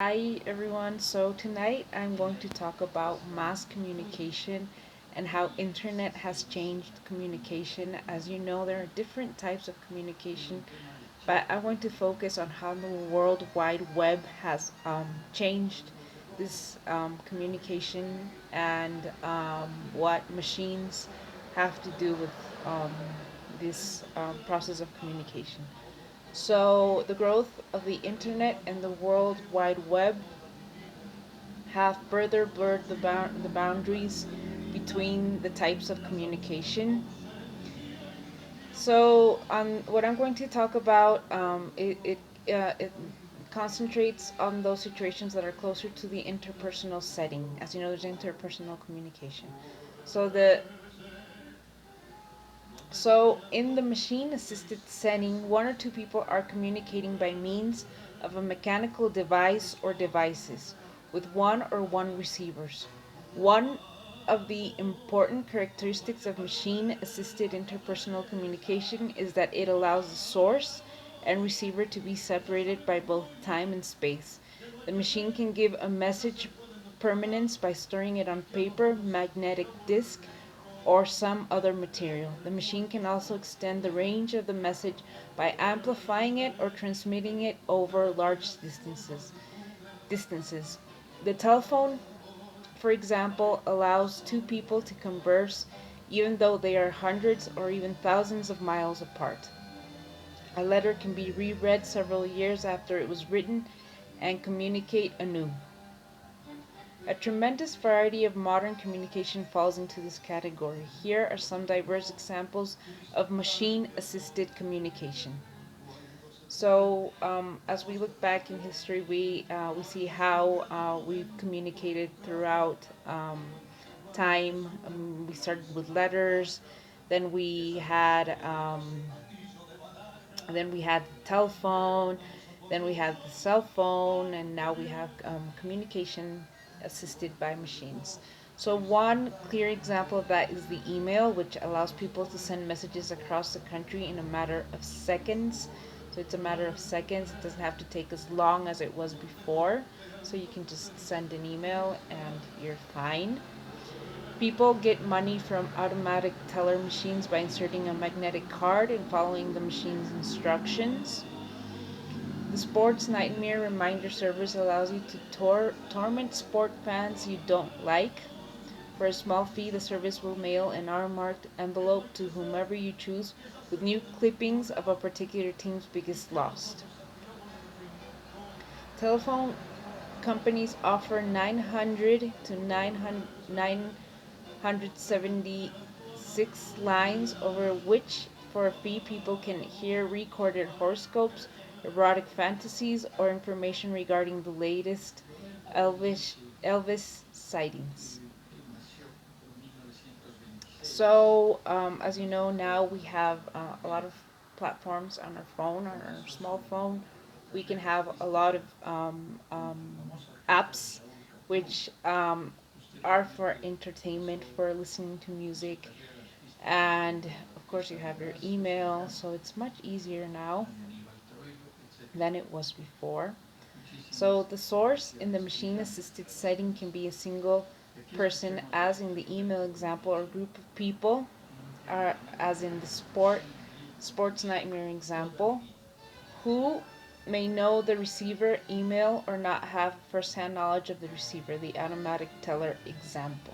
Hi everyone. So tonight I'm going to talk about mass communication and how internet has changed communication. As you know, there are different types of communication, but I'm going to focus on how the World Wide Web has changed this communication and what machines have to do with this process of communication. So, the growth of the internet and the World Wide Web have further blurred the boundaries between the types of communication. So, what I'm going to talk about, it concentrates on those situations that are closer to the interpersonal setting. As you know, there's interpersonal communication. So in the machine assisted setting, one or two people are communicating by means of a mechanical device or devices with one receivers. One of the important characteristics of machine assisted interpersonal communication is that it allows the source and receiver to be separated by both time and space. The machine can give a message permanence by storing it on paper, magnetic disk, or some other material. The machine can also extend the range of the message by amplifying it or transmitting it over large distances. The telephone, for example, allows two people to converse even though they are hundreds or even thousands of miles apart. A letter can be reread several years after it was written and communicate anew. A tremendous variety of modern communication falls into this category. Here are some diverse examples of machine assisted communication. As we look back in history, we see how we've communicated throughout time. We started with letters, then we had the telephone, then we had the cell phone, and now we have communication assisted by machines. So, one clear example of that is the email, which allows people to send messages across the country in a matter of seconds. So, it's a matter of seconds. It doesn't have to take as long as it was before. So, you can just send an email and you're fine. People get money from automatic teller machines by inserting a magnetic card and following the machine's instructions. The Sports Nightmare Reminder service allows you to torment sport fans you don't like. For a small fee, the service will mail an unmarked envelope to whomever you choose with new clippings of a particular team's biggest loss. Telephone companies offer 900 to 976 lines over which, for a fee, people can hear recorded horoscopes, erotic fantasies, or information regarding the latest Elvis, Elvis sightings. As you know, now we have a lot of platforms on our phone, on our small phone. We can have a lot of apps which are for entertainment, for listening to music, and of course, you have your email, so it's much easier now than it was before. So, the source in the machine assisted setting can be a single person, as in the email example, or group of people, as in the sports nightmare example, who may know the receiver email or not have first-hand knowledge of the receiver, the automatic teller example.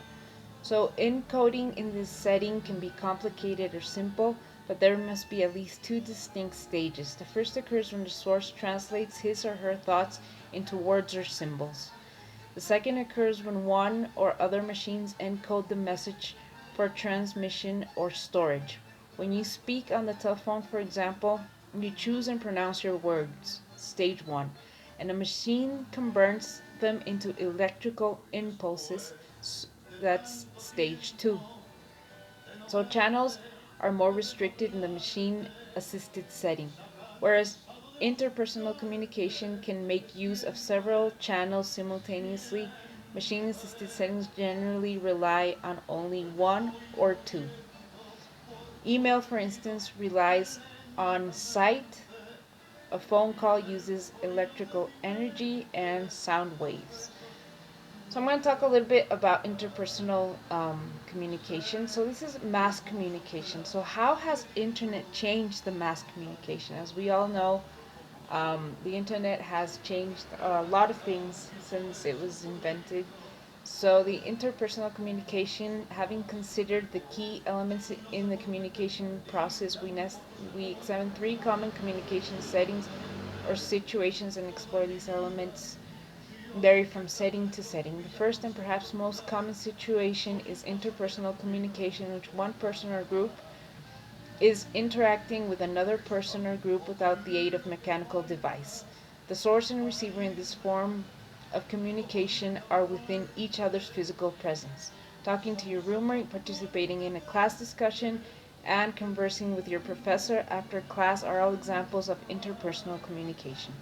So encoding in this setting can be complicated or simple, but there must be at least two distinct stages. The first occurs when the source translates his or her thoughts into words or symbols. The second occurs when one or other machines encode the message for transmission or storage. When you speak on the telephone, for example, you choose and pronounce your words, stage 1, and a machine converts them into electrical impulses, that's stage 2. So channels are more restricted in the machine assisted setting, whereas interpersonal communication can make use of several channels simultaneously. Machine assisted settings generally rely on only one or two. Email, for instance, relies on sight A phone call uses electrical energy and sound waves. So I'm going to talk a little bit about interpersonal communication. So this is mass communication. So how has internet changed the mass communication? As we all know, the internet has changed a lot of things since it was invented. So the interpersonal communication, having considered the key elements in the communication process, we examine three common communication settings or situations and explore these elements vary from setting to setting. The first and perhaps most common situation is interpersonal communication, in which one person or group is interacting with another person or group without the aid of mechanical device. The source and receiver in this form of communication are within each other's physical presence. Talking to your roommate, participating in a class discussion, and conversing with your professor after class are all examples of interpersonal communication.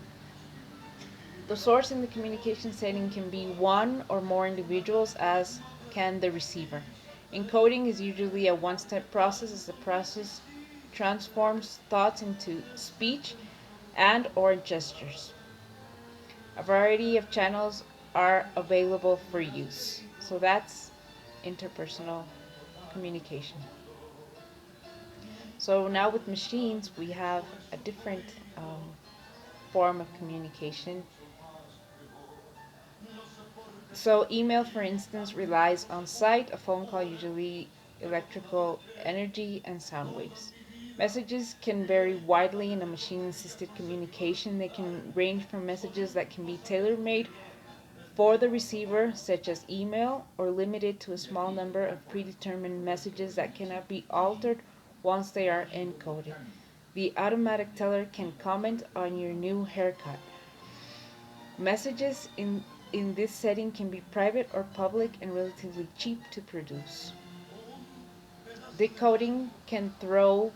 The source in the communication setting can be one or more individuals, as can the receiver. Encoding is usually a one-step process, as the process transforms thoughts into speech and or gestures. A variety of channels are available for use. So that's interpersonal communication. So now with machines, we have a different form of communication. So email, for instance, relies on sight, a phone call usually electrical energy and sound waves. Messages can vary widely in a machine-assisted communication. They can range from messages that can be tailor-made for the receiver, such as email, or limited to a small number of predetermined messages that cannot be altered once they are encoded. The automatic teller can comment on your new haircut. Messages in this setting can be private or public and relatively cheap to produce. Decoding can throw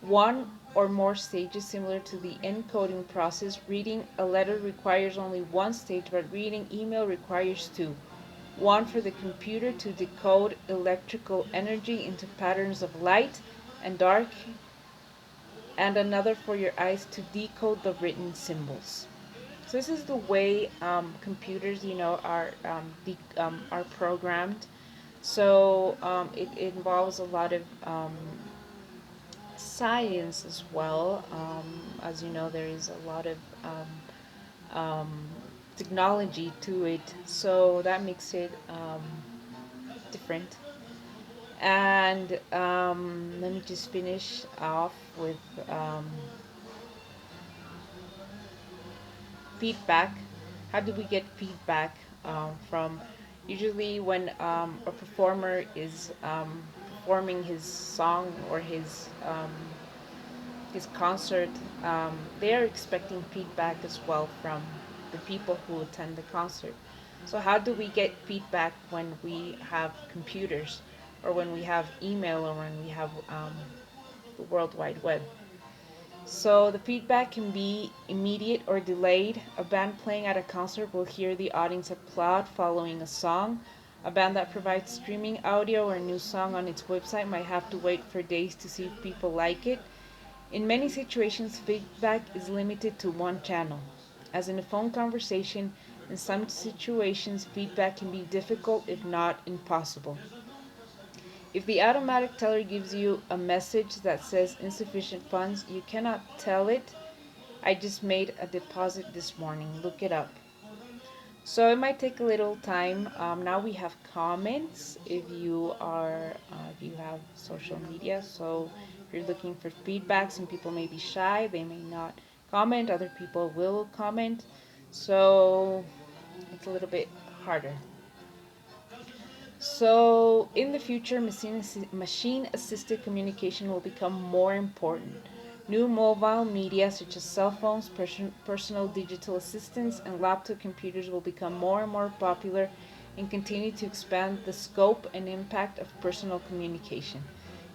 one or more stages similar to the encoding process. Reading a letter requires only one stage, but reading email requires two. One for the computer to decode electrical energy into patterns of light and dark, and another for your eyes to decode the written symbols. So this is the way computers, are programmed. So it involves a lot of science as well. As you know, there is a lot of technology to it, so that makes it different. And let me just finish off with feedback. How do we get feedback from? Usually, when a performer is performing his song or his concert, they are expecting feedback as well from the people who attend the concert. So, how do we get feedback when we have computers, or when we have email, or when we have the World Wide Web? So the feedback can be immediate or delayed. A band playing at a concert will hear the audience applaud following a song. A band that provides streaming audio or a new song on its website might have to wait for days to see if people like it. In many situations, feedback is limited to one channel. As in a phone conversation, in some situations, feedback can be difficult, if not impossible. If the automatic teller gives you a message that says insufficient funds, you cannot tell it, I just made a deposit this morning. Look it up. So it might take a little time. Now we have comments if you have social media. So if you're looking for feedback, some people may be shy, they may not comment, other people will comment. So it's a little bit harder. So, in the future, machine assisted communication will become more important. New mobile media, such as cell phones, personal digital assistants, and laptop computers, will become more and more popular and continue to expand the scope and impact of personal communication.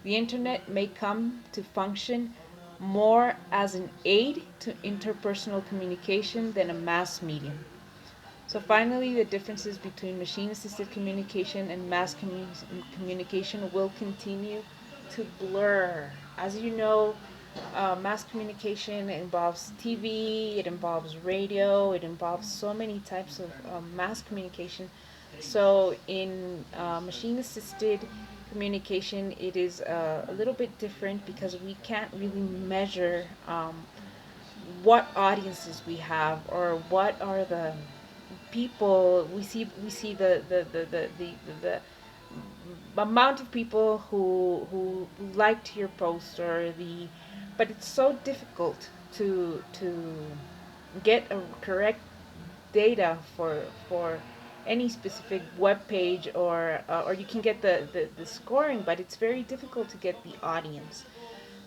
The internet may come to function more as an aid to interpersonal communication than a mass medium. So finally, the differences between machine-assisted communication and communication will continue to blur. As you know, Mass communication involves TV, it involves radio, it involves so many types of mass communication. So in machine assisted communication, it is a little bit different because we can't really measure what audiences we have or what are the people we see the amount of people who liked your post or the but it's so difficult to get a correct data for any specific web page or you can get the scoring, but it's very difficult to get the audience.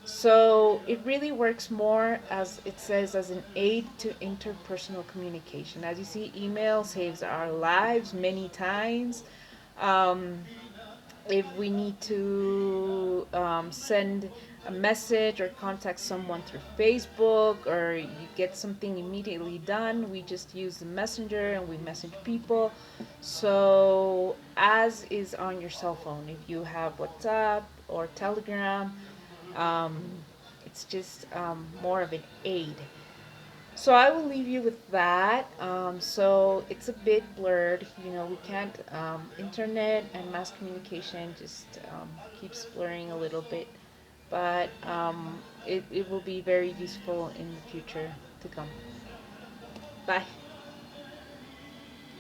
So it really works more, as it says, as an aid to interpersonal communication. As you see, email saves our lives many times. Um, if we need to send a message or contact someone through Facebook, or you get something immediately done, we just use the messenger and we message people. So, as is on your cell phone, if you have WhatsApp or Telegram, um, it's just more of an aid. So I will leave you with that. So it's a bit blurred. We can't, internet and mass communication just keeps blurring a little bit. But it will be very useful in the future to come. Bye.